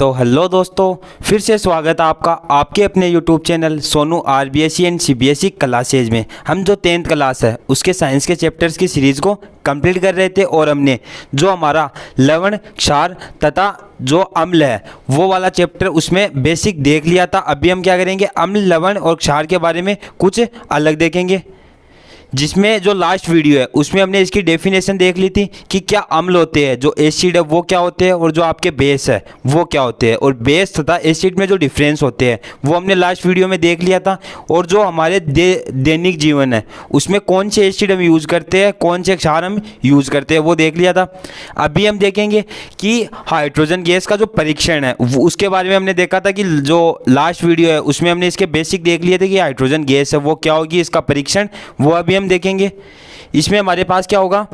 तो हेलो दोस्तों, फिर से स्वागत है आपका आपके अपने YouTube channel Sonu RBSE and CBSE classes में। हम जो 10th क्लास है उसके साइंस के चैप्टर्स की सीरीज़ को कंप्लीट कर रहे थे और हमने जो हमारा लवण, क्षार तथा जो अम्ल है वो वाला चैप्टर उसमें बेसिक देख लिया था। अभी हम क्या करेंगे, अम्ल, लवण और क्षार के बारे में कुछ अलग देखेंगे। जिसमें जो लास्ट वीडियो है उसमें हमने इसकी डेफिनेशन देख ली थी कि क्या अम्ल होते हैं, जो एसिड है वो क्या होते हैं और जो आपके बेस है वो क्या होते हैं, और बेस तथा एसिड में जो डिफरेंस होते हैं वो हमने लास्ट वीडियो में देख लिया था। और जो हमारे दैनिक जीवन है उसमें कौन से एसिड हम यूज़ करते हैं, कौन से क्षार हम यूज़ करते हैं वो देख लिया था। अभी हम देखेंगे कि हाइड्रोजन गैस का जो परीक्षण है उसके बारे में हमने देखा था कि जो लास्ट वीडियो है उसमें हमने इसके बेसिक देख लिए थे कि हाइड्रोजन गैस है वो क्या होगी, इसका परीक्षण वो अभी हम देखेंगे। इसमें हमारे पास क्या होगा,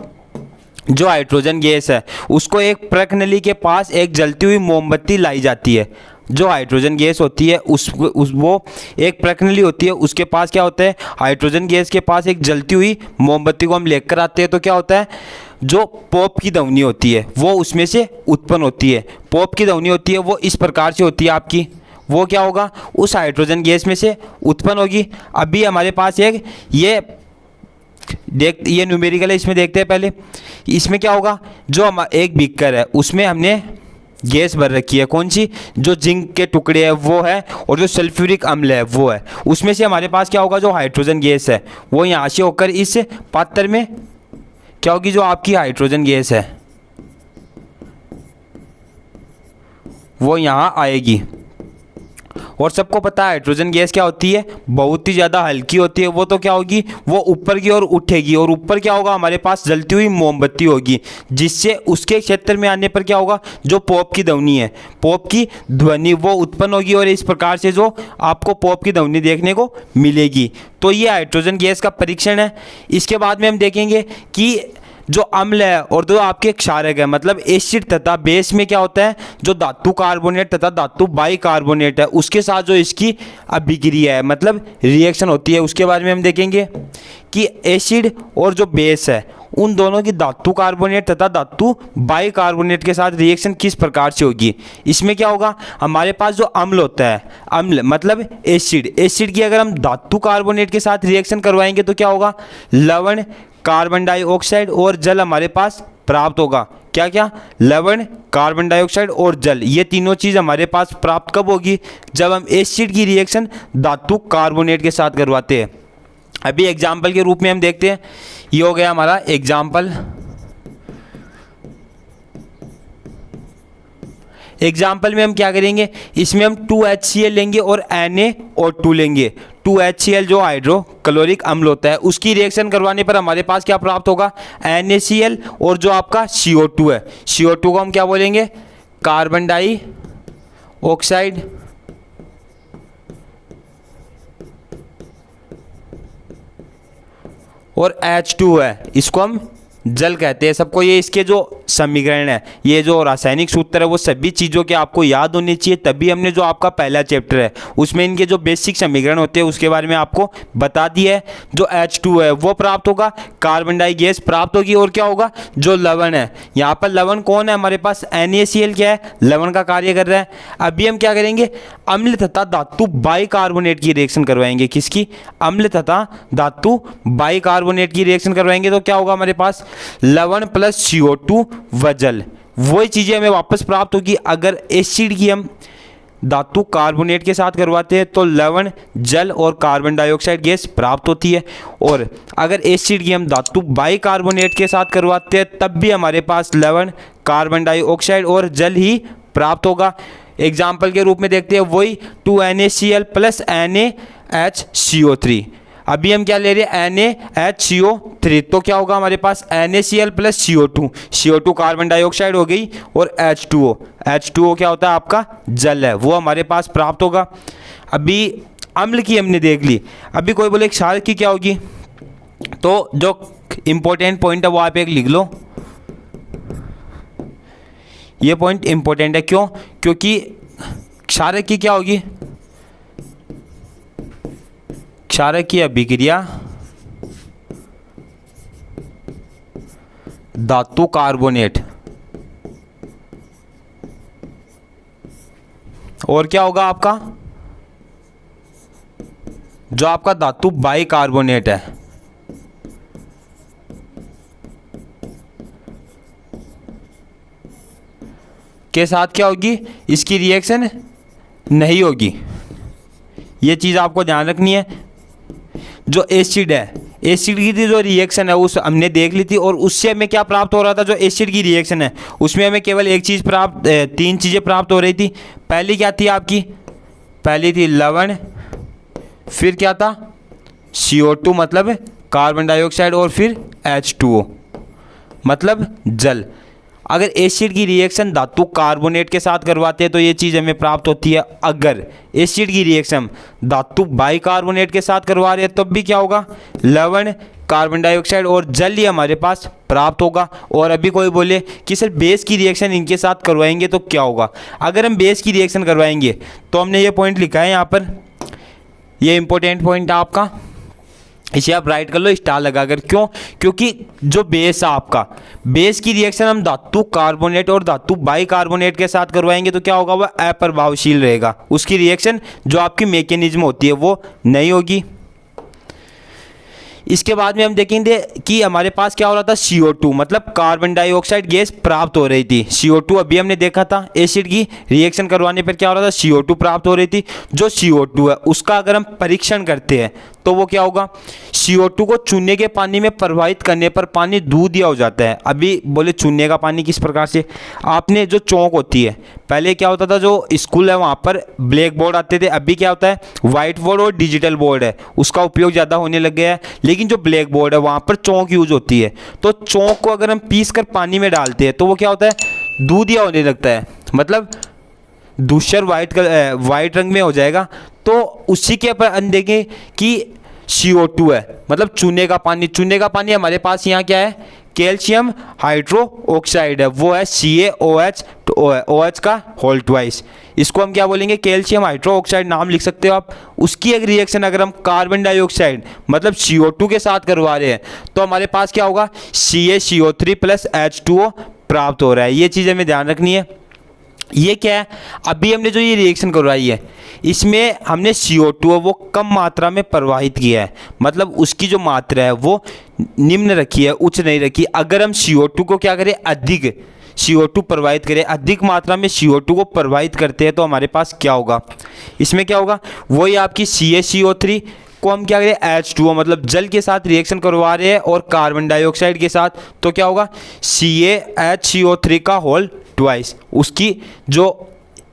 जो हाइड्रोजन गैस है उसको एक प्रकनली के पास एक जलती हुई मोमबत्ती लाई जाती है। जो हाइड्रोजन गैस होती है वो एक प्रकनली होती है, उसके पास क्या होता है, हाइड्रोजन गैस के पास एक जलती हुई मोमबत्ती को हम लेकर आते हैं। तो क्या होता है, जो पॉप की ध्वनि होती है वो उसमें से उत्पन्न होती है। पॉप की ध्वनि होती है वो इस प्रकार से होती है आपकी, वो क्या होगा, उस हाइड्रोजन गैस में से उत्पन्न होगी। अभी हमारे पास एक ये न्यूमेरिकल है, इसमें देखते हैं पहले। इसमें क्या होगा, जो हम एक बीकर है उसमें हमने गैस भर रखी है, कौन सी, जो जिंक के टुकड़े है वो है और जो सल्फ्यूरिक अम्ल है वो है। उसमें से हमारे पास क्या होगा, जो हाइड्रोजन गैस है वो यहाँ से होकर इस पात्र में क्या होगी, जो आपकी हाइड्रोजन गैस है वो यहाँ आएगी। और सबको पता है हाइड्रोजन गैस क्या होती है, बहुत ही ज़्यादा हल्की होती है। वो तो क्या होगी, वो ऊपर की ओर उठेगी और ऊपर क्या होगा, हमारे पास जलती हुई मोमबत्ती होगी, जिससे उसके क्षेत्र में आने पर क्या होगा, जो पॉप की ध्वनि है, पॉप की ध्वनि वो उत्पन्न होगी और इस प्रकार से जो आपको पॉप की ध्वनि देखने को मिलेगी। तो ये हाइड्रोजन गैस का परीक्षण है। इसके बाद में हम देखेंगे कि जो अम्ल है और जो आपके क्षारक है, मतलब एसिड तथा बेस में क्या होता है, जो धातु कार्बोनेट तथा धातु बाइकार्बोनेट है उसके साथ जो इसकी अभिक्रिया है, मतलब रिएक्शन होती है, उसके बारे में हम देखेंगे कि एसिड और जो बेस है उन दोनों की धातु कार्बोनेट तथा धातु बाइकार्बोनेट के साथ रिएक्शन किस प्रकार से होगी। इसमें क्या होगा, हमारे पास जो अम्ल होता है, अम्ल मतलब एसिड की अगर हम धातु कार्बोनेट के साथ रिएक्शन करवाएंगे तो क्या होगा, लवण, कार्बन डाइऑक्साइड और जल हमारे पास प्राप्त होगा। क्या क्या, लवण, कार्बन डाइऑक्साइड और जल, ये तीनों चीज़ हमारे पास प्राप्त कब होगी, जब हम एसिड की रिएक्शन धातु कार्बोनेट के साथ करवाते हैं। अभी एग्जाम्पल के रूप में हम देखते हैं, ये हो गया हमारा एग्जाम्पल में हम क्या करेंगे, इसमें हम 2HCl लेंगे और NaO2 लेंगे। 2HCl जो हाइड्रोक्लोरिक अम्ल होता है उसकी रिएक्शन करवाने पर हमारे पास क्या प्राप्त होगा, NaCl और जो आपका CO2 है, CO2 को हम क्या बोलेंगे, कार्बन डाइऑक्साइड और H2 है, इसको हम जल कहते हैं। सबको ये इसके जो समीकरण है, ये जो रासायनिक सूत्र है वो सभी चीज़ों के आपको याद होनी चाहिए, तभी हमने जो आपका पहला चैप्टर है उसमें इनके जो बेसिक समीकरण होते हैं उसके बारे में आपको बता दिया है। जो H2 है वो प्राप्त होगा, कार्बन डाई गैस प्राप्त होगी और क्या होगा, जो लवण है, यहाँ पर लवण कौन है हमारे पास, NaCl क्या है, लवण का कार्य कर रहा है। अभी हम क्या करेंगे, अम्ल तथा धातु बाइकार्बोनेट की रिएक्शन करवाएंगे, किसकी, अम्ल तथा धातु बाइकार्बोनेट की रिएक्शन करवाएंगे। तो क्या होगा हमारे पास, लवण प्लस CO2 व जल, वही चीजें हमें वापस प्राप्त होगी। अगर एसिड की हम धातु कार्बोनेट के साथ करवाते हैं तो लवण, जल और कार्बन डाइऑक्साइड गैस प्राप्त होती है, और अगर एसिड की हम धातु बाइकार्बोनेट के साथ करवाते हैं तब भी हमारे पास लवण, कार्बन डाइऑक्साइड और जल ही प्राप्त होगा। एग्जाम्पल के रूप में देखते हैं वही 2NaCl प्लस NaHCO3। अभी हम क्या ले रहे हैं, NaHCO3, तो क्या होगा हमारे पास, NaCl plus CO2 carbon dioxide हो गई और H2O क्या होता है आपका, जल है, वो हमारे पास प्राप्त होगा। अभी अम्ल की हमने देख ली। अभी कोई बोले क्षार की क्या होगी, तो जो इंपॉर्टेंट पॉइंट है वो आप एक लिख लो, ये पॉइंट इंपॉर्टेंट है। क्यों, क्योंकि क्षारक की क्या होगी, क्षारक की अभिक्रिया धातु कार्बोनेट और क्या होगा आपका, जो आपका धातु बाइकार्बोनेट है के साथ क्या होगी, इसकी रिएक्शन नहीं होगी। ये चीज़ आपको ध्यान रखनी है। जो एसिड है, एसिड की जो रिएक्शन है उस हमने देख ली थी, और उससे हमें क्या प्राप्त हो रहा था, जो एसिड की रिएक्शन है उसमें हमें केवल एक चीज़ प्राप्त, तीन चीज़ें प्राप्त हो रही थी। पहली क्या थी आपकी, पहली थी लवण, फिर क्या था CO2 मतलब कार्बन डाइऑक्साइड, और फिर H2O मतलब जल। अगर एसिड की रिएक्शन धातु कार्बोनेट के साथ करवाते हैं तो ये चीज़ हमें प्राप्त होती है। अगर एसिड की रिएक्शन धातु बाइकार्बोनेट के साथ करवा रहे हैं तब भी क्या होगा, लवण, कार्बन डाइऑक्साइड और जल ही हमारे पास प्राप्त होगा। और अभी कोई बोले कि सर बेस की रिएक्शन इनके साथ करवाएंगे तो क्या होगा, अगर हम बेस की रिएक्शन करवाएंगे तो हमने ये पॉइंट लिखा है यहाँ पर, ये इंपॉर्टेंट पॉइंट है आपका, इसे आप राइट कर लो स्टार लगाकर। क्यों, क्योंकि जो बेस है आपका, बेस की रिएक्शन हम धातु कार्बोनेट और धातु बाइकार्बोनेट के साथ करवाएंगे तो क्या होगा, वह अप्रभावशील रहेगा, उसकी रिएक्शन जो आपकी मैकेनिज्म होती है वो नहीं होगी। इसके बाद में हम देखेंगे कि हमारे पास क्या हो रहा था, CO2 मतलब कार्बन डाइऑक्साइड गैस प्राप्त हो रही थी। CO2 अभी हमने देखा था, एसिड की रिएक्शन करवाने पर क्या हो रहा था, CO2 प्राप्त हो रही थी। जो CO2 है उसका अगर हम परीक्षण करते हैं तो वो क्या होगा, CO2 को चूने के पानी में प्रवाहित करने पर पानी दूधिया हो जाता है। अभी बोले चूने का पानी किस प्रकार से, आपने जो चौक होती है, पहले क्या होता था, जो स्कूल है वहाँ पर ब्लैक बोर्ड आते थे, अभी क्या होता है वाइट बोर्ड और डिजिटल बोर्ड है, उसका उपयोग ज़्यादा होने लग गया है। लेकिन जो ब्लैक बोर्ड है वहाँ पर चौक यूज होती है, तो चौक को अगर हम पीस कर पानी में डालते हैं तो वो क्या होता है, दूधिया होने लगता है, मतलब धूसर वाइट रंग में हो जाएगा। तो उसी के पर हम देखें कि CO2 है मतलब चूने का पानी, चूने का पानी हमारे पास यहाँ क्या है, कैल्शियम हाइड्रो ऑक्साइड है, वो है CaOH, तो OH का होल ट्वाइस, इसको हम क्या बोलेंगे, कैल्शियम हाइड्रो ऑक्साइड नाम लिख सकते हो आप। उसकी एक रिएक्शन अगर हम कार्बन डाइऑक्साइड मतलब CO2 के साथ करवा रहे हैं तो हमारे पास क्या होगा, CaCO3 प्लस H2O प्राप्त हो रहा है। ये चीज़ हमें ध्यान रखनी है। ये क्या है, अभी हमने जो ये रिएक्शन करवाई है इसमें हमने CO2 है वो कम मात्रा में प्रवाहित किया है, मतलब उसकी जो मात्रा है वो निम्न रखी है, उच्च नहीं रखी। अगर हम CO2 को क्या करें, अधिक CO2 प्रवाहित करें, अधिक मात्रा में CO2 को प्रवाहित करते हैं तो हमारे पास क्या होगा, इसमें क्या होगा, वही आपकी CaCO3 को हम क्या करें, H2O मतलब जल के साथ रिएक्शन करवा रहे हैं और कार्बन डाइऑक्साइड के साथ, तो क्या होगा, CaHCO3 का होल ट्वाइस। उसकी जो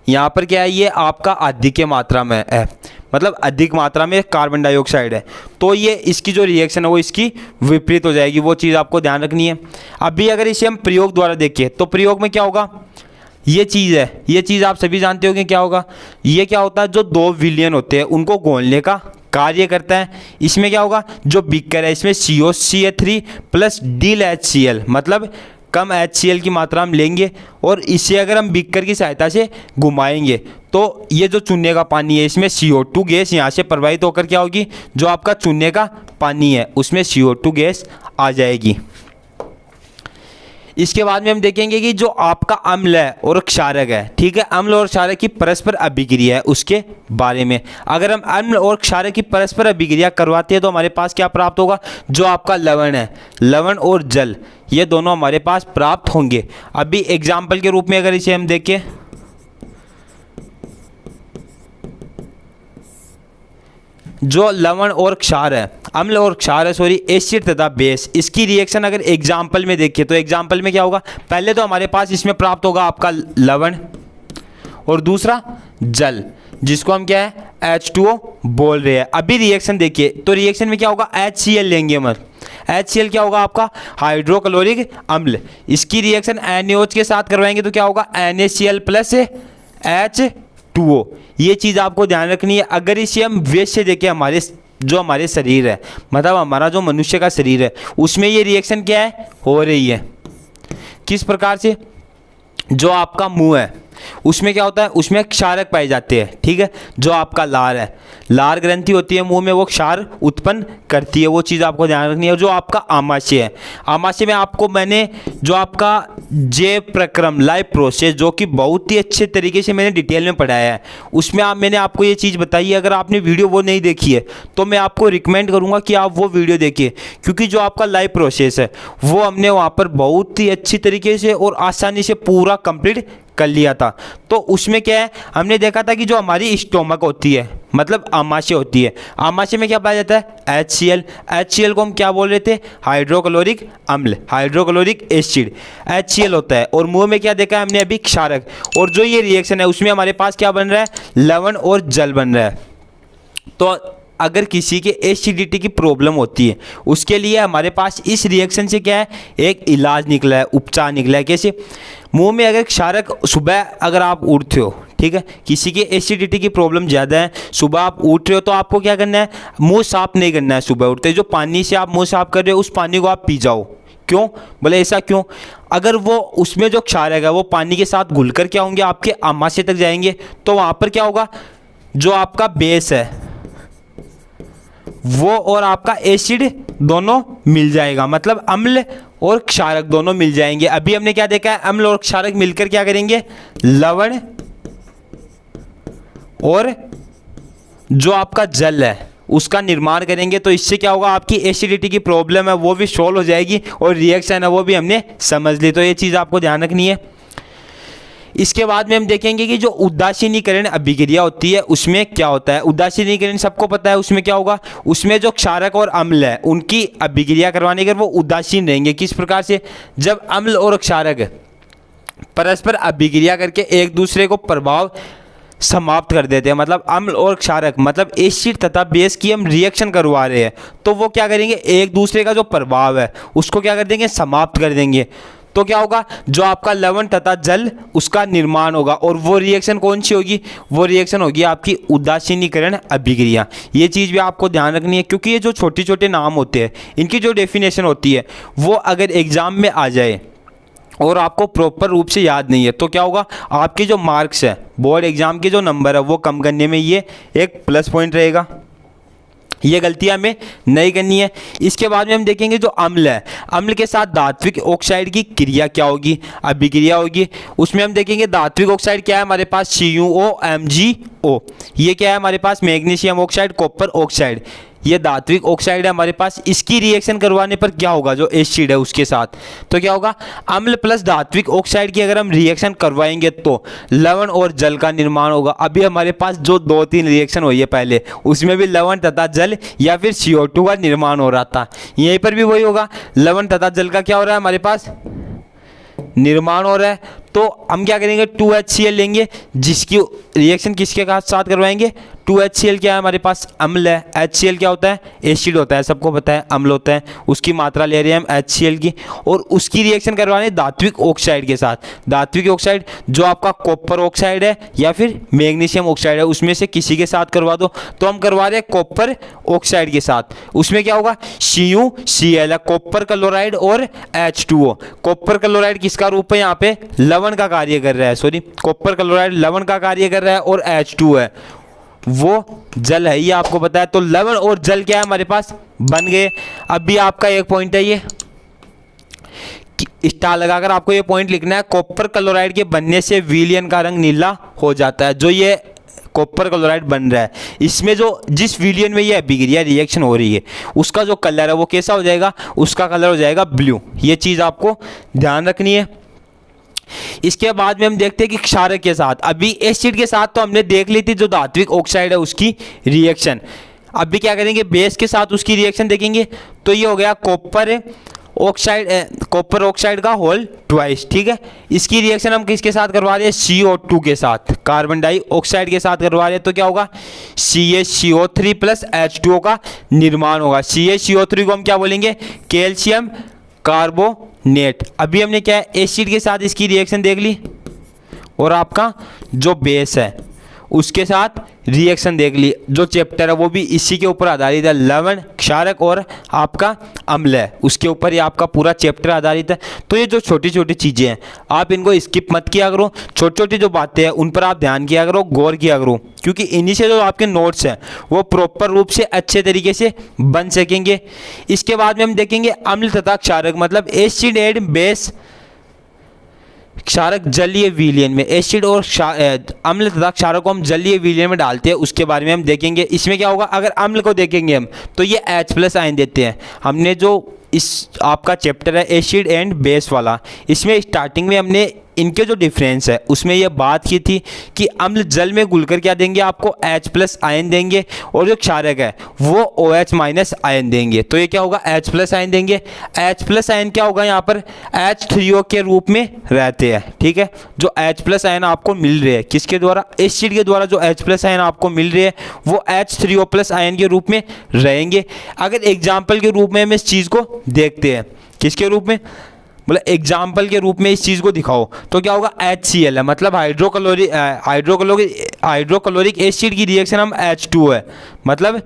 यहाँ पर क्या है, ये आपका अधिक मात्रा में है, मतलब अधिक मात्रा में कार्बन डाइऑक्साइड है, तो ये इसकी जो रिएक्शन है वो इसकी विपरीत हो जाएगी। वो चीज़ आपको ध्यान रखनी है। अभी अगर इसे हम प्रयोग द्वारा देखें तो प्रयोग में क्या होगा, ये चीज़ है, ये चीज़ आप सभी जानते हो कि क्या होगा, ये क्या होता है, जो दो विलयन होते हैं उनको घोलने का कार्य करता है। इसमें क्या होगा, जो बीकर है इसमें COCl3 प्लस DlHCl मतलब कम HCl की मात्रा हम लेंगे और इसे अगर हम बीकर की सहायता से घुमाएंगे तो ये जो चूने का पानी है इसमें CO2 गैस यहाँ से प्रवाहित होकर क्या होगी, जो आपका चूने का पानी है उसमें CO2 गैस आ जाएगी। इसके बाद में हम देखेंगे कि जो आपका अम्ल है और क्षारक है, ठीक है, अम्ल और क्षारक की परस्पर अभिक्रिया है उसके बारे में। अगर हम अम्ल और क्षारक की परस्पर अभिक्रिया करवाते हैं तो हमारे पास क्या प्राप्त होगा, जो आपका लवण है, लवण और जल ये दोनों हमारे पास प्राप्त होंगे। अभी एग्जाम्पल के रूप में अगर इसे हम देखें, जो लवण और क्षार है, अम्ल और क्षार है सॉरी, एसिड तथा बेस, इसकी रिएक्शन अगर एग्जाम्पल में देखिए तो एग्जाम्पल में क्या होगा, पहले तो हमारे पास इसमें प्राप्त होगा आपका लवण और दूसरा जल, जिसको हम क्या है H2O बोल रहे हैं। अभी रिएक्शन देखिए तो रिएक्शन में क्या होगा, HCl लेंगे हम, HCl क्या होगा आपका हाइड्रोक्लोरिक अम्ल, इसकी रिएक्शन NaOH के साथ करवाएंगे तो क्या होगा NaCl प्लस H2O। ये चीज़ आपको ध्यान रखनी है। अगर इसे हम वेस्ट से देखें, हमारे शरीर है, मतलब हमारा जो मनुष्य का शरीर है उसमें ये रिएक्शन क्या है हो रही है, किस प्रकार से, जो आपका मुंह है उसमें क्या होता है, उसमें क्षारक पाए जाते हैं, ठीक है, जो आपका लार है, लार ग्रंथि होती है मुंह में, वो क्षार उत्पन्न करती है, वो चीज़ आपको ध्यान रखनी है। जो आपका आमाशय है, आमाशय में आपको मैंने जो आपका जे प्रक्रम लाइव प्रोसेस, जो कि बहुत ही अच्छे तरीके से मैंने डिटेल में पढ़ाया है। उसमें मैंने आपको ये चीज़ बताई है। अगर आपने वीडियो वो नहीं देखी है तो मैं आपको रिकमेंड करूँगा कि आप वो वीडियो देखिए, क्योंकि जो आपका लाइव प्रोसेस है वो हमने वहाँ पर बहुत ही अच्छी तरीके से और आसानी से पूरा कंप्लीट कर लिया था। तो उसमें क्या है, हमने देखा था कि जो हमारी स्टोमक होती है, मतलब आमाशय होती है, आमाशय में क्या पाया जाता है, HCl। HCl को हम क्या बोल रहे थे, हाइड्रोक्लोरिक अम्ल, हाइड्रोक्लोरिक एसिड, HCl होता है। और मुंह में क्या देखा है हमने अभी, क्षारक। और जो ये रिएक्शन है उसमें हमारे पास क्या बन रहा है, लवण और जल बन रहा है। तो अगर किसी के एसिडिटी की प्रॉब्लम होती है उसके लिए हमारे पास इस रिएक्शन से क्या है, एक इलाज निकला है, उपचार निकला है। कैसे, मुंह में अगर क्षारक, सुबह अगर आप उठते हो, ठीक है, किसी के एसिडिटी की प्रॉब्लम ज़्यादा है, सुबह आप उठ रहे हो तो आपको क्या करना है, मुंह साफ नहीं करना है। सुबह उठते जो पानी से आप मुंह साफ कर रहे हो उस पानी को आप पी जाओ। क्यों, बोले ऐसा क्यों, अगर वो उसमें जो क्षारक है वो पानी के साथ घुलकर क्या होंगे, आपके आमाशय तक जाएंगे, तो वहाँ पर क्या होगा, जो आपका बेस है वो और आपका एसिड दोनों मिल जाएगा, मतलब अम्ल और क्षारक दोनों मिल जाएंगे। अभी हमने क्या देखा है, अम्ल और क्षारक मिलकर क्या करेंगे, लवण और जो आपका जल है उसका निर्माण करेंगे। तो इससे क्या होगा, आपकी एसिडिटी की प्रॉब्लम है वो भी सॉल्व हो जाएगी और रिएक्शन है वो भी हमने समझ ली। तो ये चीज़ आपको ध्यान रखनी है। इसके बाद में हम देखेंगे कि जो उदासीनीकरण अभिक्रिया होती है उसमें क्या होता है। उदासीनीकरण सबको पता है, उसमें क्या होगा, उसमें जो क्षारक और अम्ल है उनकी अभिक्रिया करवाने के वो उदासीन रहेंगे। किस प्रकार से, जब अम्ल और क्षारक परस्पर अभिक्रिया करके एक दूसरे को प्रभाव समाप्त कर देते हैं, मतलब अम्ल और क्षारक, मतलब एसिड तथा बेस की हम रिएक्शन करवा रहे हैं, तो वो क्या करेंगे, एक दूसरे का जो प्रभाव है उसको क्या कर देंगे, समाप्त कर देंगे। तो क्या होगा, जो आपका लवण तथा जल उसका निर्माण होगा। और वो रिएक्शन कौन सी होगी, वो रिएक्शन होगी आपकी उदासीनीकरण अभिक्रिया। ये चीज़ भी आपको ध्यान रखनी है, क्योंकि ये जो छोटे छोटे नाम होते हैं इनकी जो डेफिनेशन होती है वो अगर एग्जाम में आ जाए और आपको प्रॉपर रूप से याद नहीं है तो क्या होगा, आपके जो मार्क्स है, बोर्ड एग्जाम के जो नंबर है वो कम करने में ये एक प्लस पॉइंट रहेगा। ये गलतियां हमें नहीं करनी है। इसके बाद में हम देखेंगे जो अम्ल है, अम्ल के साथ धात्विक ऑक्साइड की क्रिया क्या होगी, अभिक्रिया होगी। उसमें हम देखेंगे धात्विक ऑक्साइड क्या है हमारे पास, CuO, ये क्या है हमारे पास, मैग्नीशियम ऑक्साइड, कॉपर ऑक्साइड, ये धात्विक ऑक्साइड है हमारे पास। इसकी रिएक्शन करवाने पर क्या होगा, जो एसिड है उसके साथ, तो क्या होगा, अम्ल प्लस धात्विक ऑक्साइड की अगर हम रिएक्शन करवाएंगे तो लवण और जल का निर्माण होगा। अभी हमारे पास जो 2-3 रिएक्शन हुई है पहले, उसमें भी लवण तथा जल या फिर CO2 का निर्माण हो रहा था, यहीं पर भी वही होगा, लवण तथा जल का क्या हो रहा है हमारे पास, निर्माण हो रहा है। तो हम क्या करेंगे, 2HCl लेंगे, जिसकी रिएक्शन किसके साथ करवाएंगे, 2HCl क्या है हमारे पास, अम्ल है, HCl क्या होता है, एसिड होता है, सबको पता है, अम्ल होता है, उसकी मात्रा ले रहे हैं हम HCl की, और उसकी रिएक्शन करवाने धात्विक ऑक्साइड के साथ। धात्विक ऑक्साइड जो आपका कॉपर ऑक्साइड है या फिर मैग्नीशियम ऑक्साइड है, उसमें से किसी के साथ करवा दो। तो हम करवा रहे हैं कॉपर ऑक्साइड के साथ, उसमें क्या होगा, CuCl है, कॉपर क्लोराइड और H2O। कॉपर क्लोराइड किसका रूप है, यहाँ पे लवण का कार्य कर रहा है, सॉरी, कॉपर क्लोराइड लवण का कार्य कर रहा है, और H2 है वो जल है, ये आपको पता है। तो लवण और जल क्या है हमारे पास, बन गए। अब भी आपका एक पॉइंट है, ये स्टार लगाकर आपको ये पॉइंट लिखना है, कॉपर क्लोराइड के बनने से विलयन का रंग नीला हो जाता है। जो ये कॉपर क्लोराइड बन रहा है, इसमें जो जिस विलयन में ये अभिक्रिया रिएक्शन हो रही है उसका जो कलर है वो कैसा हो जाएगा, उसका कलर हो जाएगा ब्लू। ये चीज़ आपको ध्यान रखनी है। इसके बाद में हम देखते हैं कि क्षारक के साथ, अभी एसिड के साथ तो हमने देख ली थी जो धात्विक ऑक्साइड है उसकी रिएक्शन। अभी क्या करेंगे, बेस के साथ उसकी रिएक्शन देखेंगे। तो ये हो गया कॉपर ऑक्साइड का होल ट्वाइस, ठीक है। इसकी रिएक्शन हम किसके साथ करवा रहे हैं, CO2 के साथ, कार्बन डाइऑक्साइड के साथ करवा रहे हैं। तो क्या होगा, CaCO3 प्लस H2O का निर्माण होगा। CaCO3 को हम क्या बोलेंगे, कैल्शियम कार्बोनेट। अभी हमने क्या है, एसिड के साथ इसकी रिएक्शन देख ली, और आपका जो बेस है उसके साथ रिएक्शन देख ली। जो चैप्टर है वो भी इसी के ऊपर आधारित है, लवण, क्षारक और आपका अम्ल है, उसके ऊपर ही आपका पूरा चैप्टर आधारित है। तो ये जो छोटी छोटी चीज़ें हैं आप इनको स्किप मत किया करो, छोटी छोटी जो बातें हैं उन पर आप ध्यान किया करो, गौर किया करो, क्योंकि इन्हीं से जो आपके नोट्स हैं वो प्रॉपर रूप से अच्छे तरीके से बन सकेंगे। इसके बाद में हम देखेंगे अम्ल तथा क्षारक, मतलब एसिड एंड बेस क्षारक जलीय विलयन में, एसिड और अम्ल तथा क्षारक को हम जलीय विलयन में डालते हैं, उसके बारे में हम देखेंगे। इसमें क्या होगा, अगर अम्ल को देखेंगे हम तो ये H+ आयन देते हैं। हमने जो इस आपका चैप्टर है एसिड एंड बेस वाला, इसमें स्टार्टिंग में हमने इनके जो डिफरेंस है उसमें यह बात की थी कि अम्ल जल में घुलकर क्या देंगे, आपको H+ आयन देंगे, और जो क्षारक है वो OH- आयन देंगे। तो ये क्या होगा, H+ आयन देंगे। H+ आयन क्या होगा, यहाँ पर H3O के रूप में रहते हैं, ठीक है। जो H+ आयन आपको मिल रहे हैं किसके द्वारा, एसिड के द्वारा जो H+ आयन आपको मिल रहे हैं वो H3O+ आयन के रूप में रहेंगे। अगर एग्जाम्पल के रूप में हम इस चीज़ को देखते हैं, किसके रूप में, मतलब एग्जाम्पल के रूप में इस चीज़ को दिखाओ तो क्या होगा, HCl है, मतलब हाइड्रोक्लोरिक एसिड की रिएक्शन हम H2 है, मतलब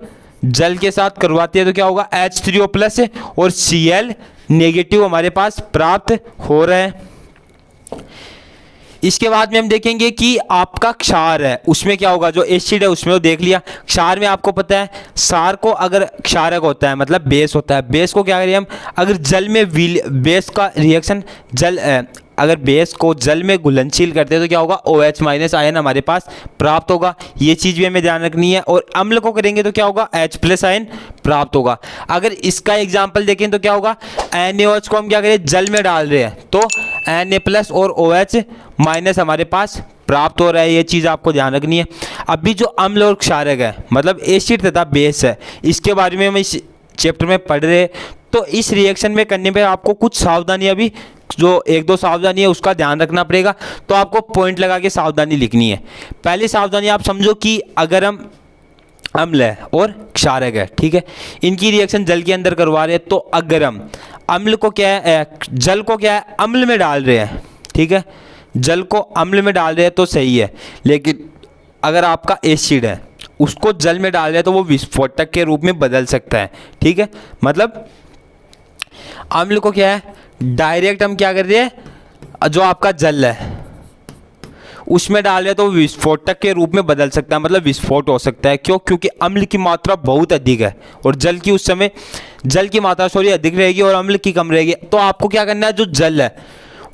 जल के साथ करवाते हैं तो क्या होगा, H3O+ है और Cl नेगेटिव हमारे पास प्राप्त हो रहा है। इसके बाद में हम देखेंगे कि आपका क्षार है उसमें क्या होगा, जो एसिड है उसमें तो देख लिया। क्षार में आपको पता है क्षार को अगर क्षारक होता है मतलब बेस होता है, बेस को क्या करें हम, अगर जल में बेस का रिएक्शन अगर बेस को जल में घुलनशील करते हैं तो क्या होगा, OH- आयन हमारे पास प्राप्त होगा। ये चीज़ भी हमें ध्यान रखनी है। और अम्ल को करेंगे तो क्या होगा, H+ आयन प्राप्त होगा। अगर इसका एग्जाम्पल देखें तो क्या होगा, NaOH को हम क्या करें, जल में डाल रहे हैं तो Na+ और OH- हमारे पास प्राप्त हो रहा है। ये चीज़ आपको ध्यान रखनी है। अभी जो अम्ल और क्षारक है मतलब एसिड तथा बेस है, इसके बारे में हम इस चैप्टर में पढ़ रहे हैं। तो इस रिएक्शन में करने पे आपको कुछ सावधानियां भी, जो 1-2 सावधानी है उसका ध्यान रखना पड़ेगा। तो आपको पॉइंट लगा के सावधानी लिखनी है। पहली सावधानी आप समझो कि अगर हम अम्ल है और क्षारक है, ठीक है, इनकी रिएक्शन जल के अंदर करवा रहे हैं, तो अगर हम अम्ल को क्या है, जल को क्या है, अम्ल में डाल रहे हैं, ठीक है, जल को अम्ल में डाल रहे हैं तो सही है। लेकिन अगर आपका एसिड है उसको जल में डाल रहे हैं तो वो विस्फोटक के रूप में बदल सकता है, ठीक है। मतलब अम्ल को क्या है, डायरेक्ट हम क्या कर रहे हैं, जो आपका जल है उसमें डाल रहे हैं तो विस्फोटक के रूप में बदल सकता है, मतलब विस्फोट हो सकता है। क्यों, क्योंकि अम्ल की मात्रा बहुत अधिक है और जल की उस समय जल की मात्रा अधिक रहेगी और अम्ल की कम रहेगी। तो आपको क्या करना है, जो जल है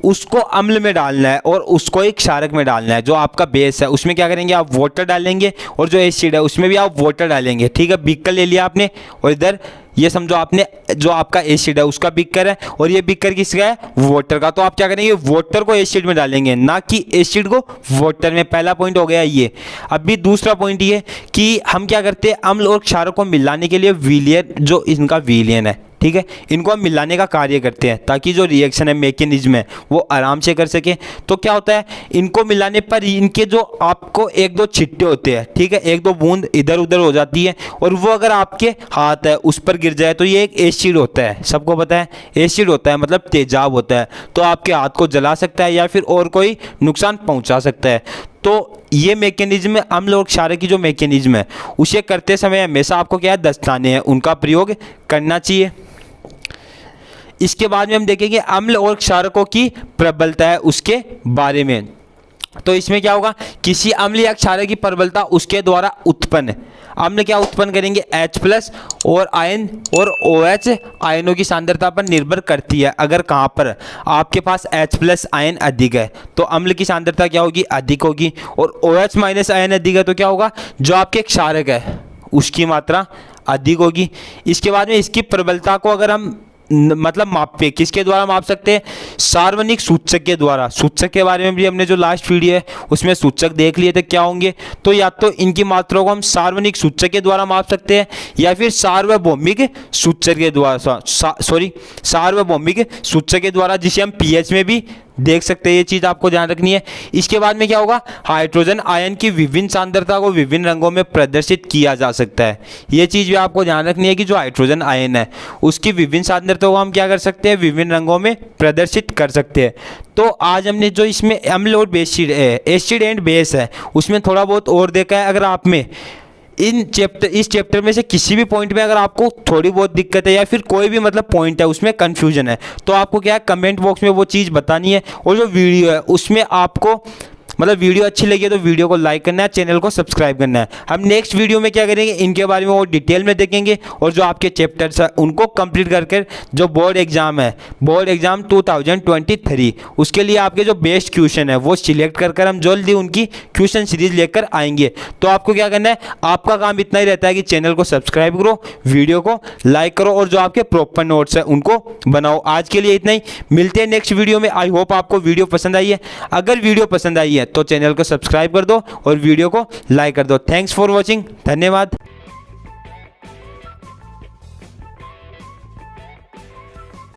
उसको अम्ल में डालना है और उसको एक क्षारक में डालना है। जो आपका बेस है उसमें क्या करेंगे, आप वाटर डालेंगे, और जो एसिड है उसमें भी आप वाटर डालेंगे, ठीक है। बीकर ले लिया आपने, और इधर ये समझो आपने जो आपका एसिड है उसका बीकर है और ये बीकर किसका है, वाटर का। तो आप क्या करेंगे, वाटर को एसिड में डालेंगे, ना कि एसिड को वाटर में। पहला पॉइंट हो गया ये। अभी दूसरा पॉइंट ये कि हम क्या करते हैं, अम्ल और क्षारक को मिलाने के लिए विलयन, जो इनका विलयन है, ठीक है, इनको हम मिलाने का कार्य करते हैं ताकि जो रिएक्शन है, मैकेनिज्म है, वो आराम से कर सके। तो क्या होता है, इनको मिलाने पर इनके जो आपको 1-2 छिट्टे होते हैं, ठीक है, 1-2 बूंद इधर उधर हो जाती है, और वो अगर आपके हाथ है उस पर गिर जाए तो ये एक एसिड होता है। सबको पता है एसिड होता है मतलब तेजाब होता है, तो आपके हाथ को जला सकता है या फिर और कोई नुकसान पहुंचा सकता है। तो ये मैकेनिज्म, अम्ल और क्षारक की जो मैकेनिज्म है उसे करते समय हमेशा आपको क्या है, दस्ताने हैं उनका प्रयोग करना चाहिए। इसके बाद में हम देखेंगे अम्ल और क्षारकों की प्रबलता है उसके बारे में। तो इसमें क्या होगा, किसी अम्ल या क्षारक की प्रबलता उसके द्वारा उत्पन्न, अम्ल क्या उत्पन्न करेंगे, H+ और आयन और OH आयनों की सांद्रता पर निर्भर करती है। अगर कहाँ पर आपके पास H+ आयन अधिक है तो अम्ल की सांद्रता क्या होगी, अधिक होगी, और OH- आयन अधिक है तो क्या होगा, जो आपके क्षारक है उसकी मात्रा अधिक होगी। इसके बाद में इसकी प्रबलता को अगर हम मतलब मापे, किसके द्वारा माप सकते हैं, सार्वनिक सूचक के द्वारा। सूचक के बारे में भी हमने जो लास्ट वीडियो है उसमें सूचक देख लिए थे क्या होंगे। तो या तो इनकी मात्राओं को हम सार्वनिक सूचक के द्वारा माप सकते हैं या फिर सार्वभौमिक सूचक के द्वारा, सार्वभौमिक सूचक के द्वारा, जिसे हम pH में भी देख सकते हैं। ये चीज़ आपको ध्यान रखनी है। इसके बाद में क्या होगा, हाइड्रोजन आयन की विभिन्न सांद्रता को विभिन्न रंगों में प्रदर्शित किया जा सकता है। ये चीज़ भी आपको ध्यान रखनी है कि जो हाइड्रोजन आयन है उसकी विभिन्न सांद्रता को हम क्या कर सकते हैं, विभिन्न रंगों में प्रदर्शित कर सकते हैं। तो आज हमने जो इसमें अम्ल और एसिड एंड बेस है उसमें थोड़ा बहुत और देखा है। अगर आप में इस चैप्टर में से किसी भी पॉइंट में अगर आपको थोड़ी बहुत दिक्कत है या फिर कोई भी मतलब पॉइंट है उसमें कंफ्यूजन है, तो आपको क्या है, कमेंट बॉक्स में वो चीज़ बतानी है। और जो वीडियो है उसमें आपको मतलब वीडियो अच्छी लगी है तो वीडियो को लाइक करना है, चैनल को सब्सक्राइब करना है। हम नेक्स्ट वीडियो में क्या करेंगे, इनके बारे में और डिटेल में देखेंगे और जो आपके चैप्टर्स हैं उनको कंप्लीट करके जो बोर्ड एग्जाम है, बोर्ड एग्जाम 2023, उसके लिए आपके जो बेस्ट क्वेश्चन है वो सिलेक्ट कर हम जल्दी उनकी क्वेश्चन सीरीज लेकर आएंगे। तो आपको क्या करना है, आपका काम इतना ही रहता है कि चैनल को सब्सक्राइब करो, वीडियो को लाइक करो और जो आपके प्रॉपर नोट्स है उनको बनाओ। आज के लिए इतना ही, मिलते हैं नेक्स्ट वीडियो में। आई होप आपको वीडियो पसंद आई है। अगर वीडियो पसंद आई है तो चैनल को सब्सक्राइब कर दो और वीडियो को लाइक कर दो। थैंक्स फॉर वॉचिंग, धन्यवाद।